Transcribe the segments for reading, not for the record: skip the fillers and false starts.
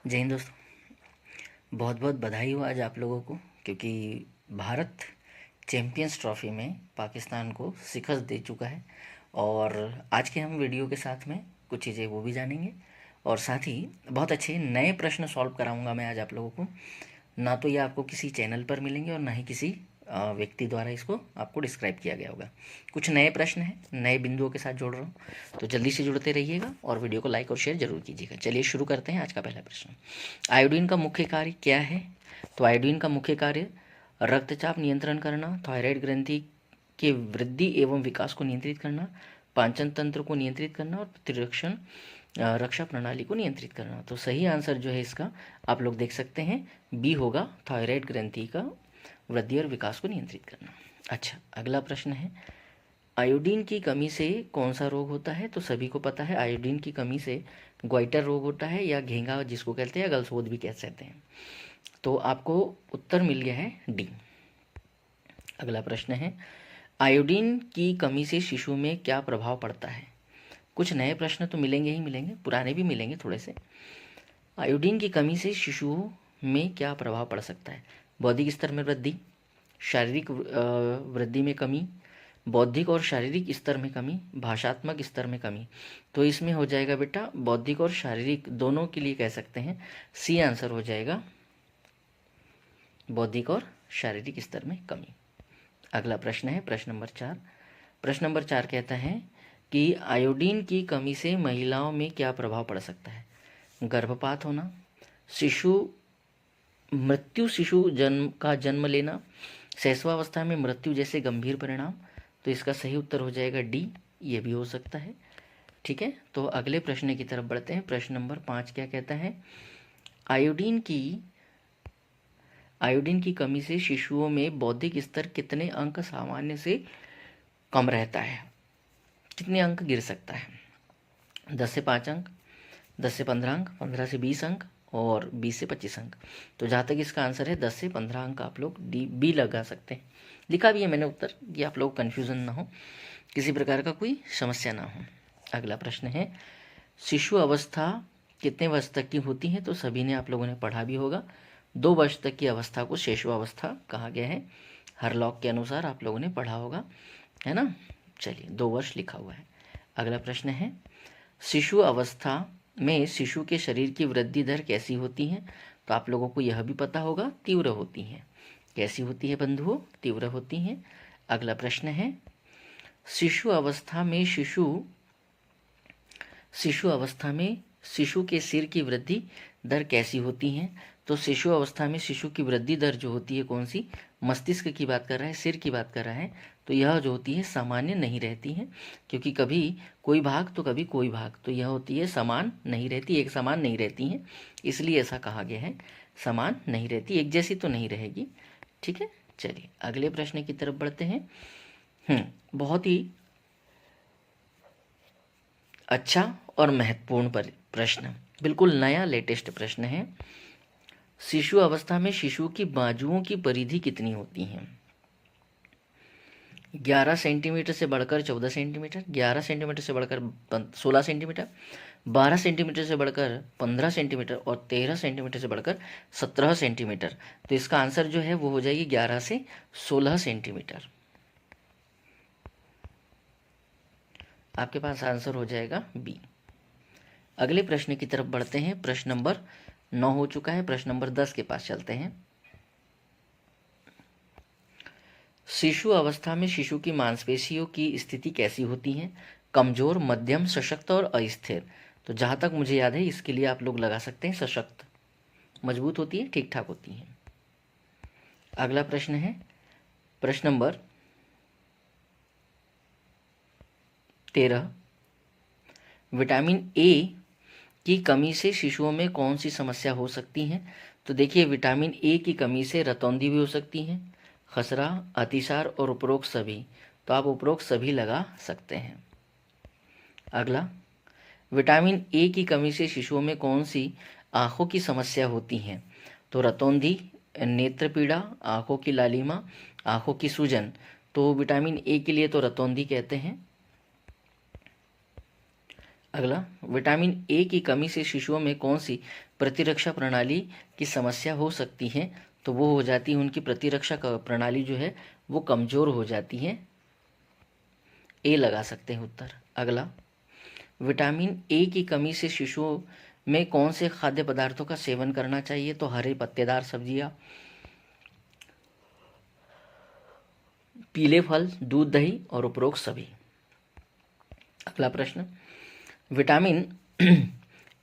जय हिंद दोस्तों। बहुत बहुत बधाई हो आज आप लोगों को, क्योंकि भारत चैंपियंस ट्रॉफी में पाकिस्तान को शिकस्त दे चुका है। और आज के हम वीडियो के साथ में कुछ चीज़ें वो भी जानेंगे, और साथ ही बहुत अच्छे नए प्रश्न सॉल्व कराऊंगा मैं आज आप लोगों को। ना तो ये आपको किसी चैनल पर मिलेंगे और ना ही किसी व्यक्ति द्वारा इसको आपको डिस्क्राइब किया गया होगा। कुछ नए प्रश्न हैं, नए बिंदुओं के साथ जोड़ रहा हूँ, तो जल्दी से जुड़ते रहिएगा और वीडियो को लाइक और शेयर जरूर कीजिएगा। चलिए शुरू करते हैं आज का पहला प्रश्न। आयोडीन का मुख्य कार्य क्या है? तो आयोडीन का मुख्य कार्य रक्तचाप नियंत्रण करना, थायराइड ग्रंथि के वृद्धि एवं विकास को नियंत्रित करना, पाचन तंत्र को नियंत्रित करना और प्रतिरक्षण रक्षा प्रणाली को नियंत्रित करना। तो सही आंसर जो है इसका आप लोग देख सकते हैं, बी होगा, थायराइड ग्रंथि का वृद्धि और विकास को नियंत्रित करना। अच्छा, अगला प्रश्न है, आयोडीन की कमी से कौन सा रोग होता है? तो सभी को पता है, आयोडीन की कमी से ग्वाइटर रोग होता है, या घेंगा जिसको कहते हैं, या गलसोद भी कह सकते हैं। तो आपको उत्तर मिल गया है डी। अगला प्रश्न है, आयोडीन की कमी से शिशु में क्या प्रभाव पड़ता है? कुछ नए प्रश्न तो मिलेंगे ही मिलेंगे, पुराने भी मिलेंगे थोड़े से। आयोडीन की कमी से शिशुओं में क्या प्रभाव पड़ सकता है? बौद्धिक स्तर में वृद्धि, शारीरिक वृद्धि में कमी, बौद्धिक और शारीरिक स्तर में कमी, भाषात्मक स्तर में कमी। तो इसमें हो जाएगा बेटा बौद्धिक और शारीरिक दोनों के लिए कह सकते हैं, सी आंसर हो जाएगा, बौद्धिक और शारीरिक स्तर में कमी। अगला प्रश्न है प्रश्न नंबर 4। प्रश्न नंबर 4 कहता है कि आयोडीन की कमी से महिलाओं में क्या प्रभाव पड़ सकता है? गर्भपात होना, शिशु मृत्यु, शिशु जन्म लेना, शैशवावस्था में मृत्यु जैसे गंभीर परिणाम। तो इसका सही उत्तर हो जाएगा डी, ये भी हो सकता है। ठीक है, तो अगले प्रश्न की तरफ बढ़ते हैं। प्रश्न नंबर 5 क्या कहता है, आयोडीन की कमी से शिशुओं में बौद्धिक स्तर कितने अंक सामान्य से कम रहता है? कितने अंक गिर सकता है? 10 से 5 अंक, 10 से 15 अंक, 15 से 20 अंक और 20 से 25 अंक। तो जहाँ तक इसका आंसर है 10 से 15 अंक आप लोग डी बी लगा सकते हैं। लिखा भी है मैंने उत्तर, कि आप लोग कन्फ्यूज़न ना हो, किसी प्रकार का कोई समस्या ना हो। अगला प्रश्न है, शिशु अवस्था कितने वर्ष तक की होती है? तो सभी ने आप लोगों ने पढ़ा भी होगा, 2 वर्ष तक की अवस्था को शिशुअवस्था कहा गया है। हरलॉक के अनुसार आप लोगों ने पढ़ा होगा, है ना। चलिए, 2 वर्ष लिखा हुआ है। अगला प्रश्न है, शिशु अवस्था में शिशु के शरीर की वृद्धि दर कैसी होती है? तो आप लोगों को यह भी पता होगा, तीव्र होती है। कैसी होती है बंधुओं? तीव्र होती है। अगला प्रश्न है, शिशु अवस्था में शिशु के सिर की वृद्धि दर कैसी होती है? तो शिशु अवस्था में शिशु की वृद्धि दर जो होती है कौन सी? मस्तिष्क की बात कर रहा है, सिर की बात कर रहा है। तो यह जो होती है सामान्य नहीं रहती है, क्योंकि कभी कोई भाग तो कभी कोई भाग, तो यह होती है समान नहीं रहती, एक समान नहीं रहती है, इसलिए ऐसा कहा गया है, समान नहीं रहती, एक जैसी तो नहीं रहेगी। ठीक है, चलिए अगले प्रश्न की तरफ बढ़ते हैं। बहुत ही अच्छा और महत्वपूर्ण प्रश्न, बिल्कुल नया लेटेस्ट प्रश्न है। शिशु अवस्था में शिशु की बाजुओं की परिधि कितनी होती है? 11 सेंटीमीटर से बढ़कर 14 सेंटीमीटर, 11 सेंटीमीटर से बढ़कर 16 सेंटीमीटर, 12 सेंटीमीटर से बढ़कर 15 सेंटीमीटर और 13 सेंटीमीटर से बढ़कर 17 सेंटीमीटर। तो इसका आंसर जो है वो हो जाएगी 11 से 16 सेंटीमीटर। आपके पास आंसर हो जाएगा बी। अगले प्रश्न की तरफ बढ़ते हैं। प्रश्न नंबर 9 हो चुका है, प्रश्न नंबर 10 के पास चलते हैं। शिशु अवस्था में शिशु की मांसपेशियों की स्थिति कैसी होती है? कमजोर, मध्यम, सशक्त और अस्थिर। तो जहाँ तक मुझे याद है इसके लिए आप लोग लगा सकते हैं सशक्त, मजबूत होती है, ठीक ठाक होती है। अगला प्रश्न है प्रश्न नंबर 13, विटामिन ए की कमी से शिशुओं में कौन सी समस्या हो सकती है? तो देखिए, विटामिन ए की कमी से रतौंधी भी हो सकती है, खसरा, अतिसार और उपरोक्त सभी। तो आप उपरोक्त सभी लगा सकते हैं। अगला, विटामिन ए की कमी से शिशुओं में कौन सी आँखों की समस्या होती है? तो रतौंधी, नेत्र पीड़ा, आँखों की लालिमा, आँखों की सूजन। तो विटामिन ए के लिए तो रतौंधी कहते हैं। अगला, विटामिन ए की कमी से शिशुओं में कौन सी प्रतिरक्षा प्रणाली की समस्या हो सकती है, तो वो हो जाती है उनकी प्रतिरक्षा प्रणाली जो है वो कमज़ोर हो जाती है। ए लगा सकते हैं उत्तर। अगला, विटामिन ए की कमी से शिशुओं में कौन से खाद्य पदार्थों का सेवन करना चाहिए? तो हरे पत्तेदार सब्जियां, पीले फल, दूध, दही और उपरोक्त सभी। अगला प्रश्न, विटामिन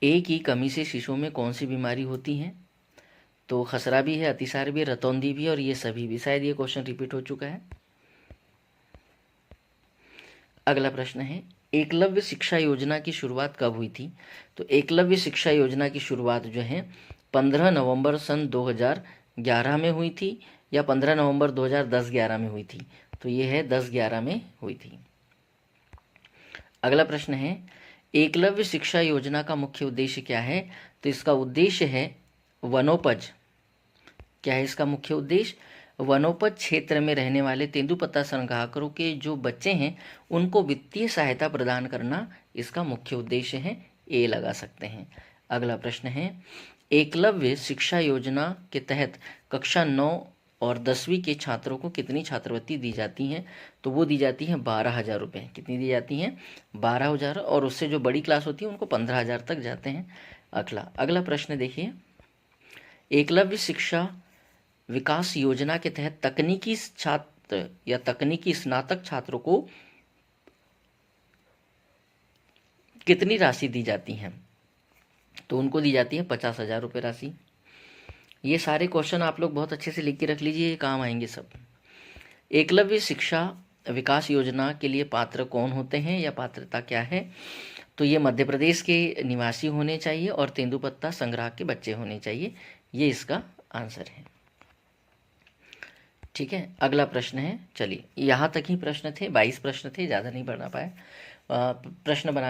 ए की कमी से शिशुओं में कौन सी बीमारी होती है? तो खसरा भी है, अतिसार भी है, रतौंधी भी है और ये सभी भी। शायद ये क्वेश्चन रिपीट हो चुका है। अगला प्रश्न है, एकलव्य शिक्षा योजना की शुरुआत कब हुई थी? तो एकलव्य शिक्षा योजना की शुरुआत जो है 15 नवंबर सन 2011 में हुई थी या 15 नवंबर 2010-11 में हुई थी? तो ये है 10-11 में हुई थी। अगला प्रश्न है, एकलव्य शिक्षा योजना का मुख्य उद्देश्य क्या है? तो इसका उद्देश्य है वनोपज। क्या है इसका मुख्य उद्देश्य? वनोपज क्षेत्र में रहने वाले तेंदुपत्ता संग्राहकों के जो बच्चे हैं उनको वित्तीय सहायता प्रदान करना इसका मुख्य उद्देश्य है। ए लगा सकते हैं। अगला प्रश्न है, एकलव्य शिक्षा योजना के तहत कक्षा 9 और 10वीं के छात्रों को कितनी छात्रवृत्ति दी जाती हैं? तो वो दी जाती हैं 12,000 रुपये। कितनी दी जाती हैं? 12,000। और उससे जो बड़ी क्लास होती है उनको 15,000 तक जाते हैं। अगला प्रश्न देखिए, एकलव्य शिक्षा विकास योजना के तहत तकनीकी छात्र या तकनीकी स्नातक छात्रों को कितनी राशि दी जाती है? तो उनको दी जाती है 50,000 रुपये राशि। ये सारे क्वेश्चन आप लोग बहुत अच्छे से लिख के रख लीजिए, ये काम आएंगे सब। एकलव्य शिक्षा विकास योजना के लिए पात्र कौन होते हैं या पात्रता क्या है? तो ये मध्य प्रदेश के निवासी होने चाहिए और तेंदुपत्ता संग्राहक के बच्चे होने चाहिए। ये इसका आंसर है। ठीक है, अगला प्रश्न है, चलिए यहाँ तक ही प्रश्न थे, 22 प्रश्न थे, ज़्यादा नहीं पढ़ना पाए। प्रश्न बना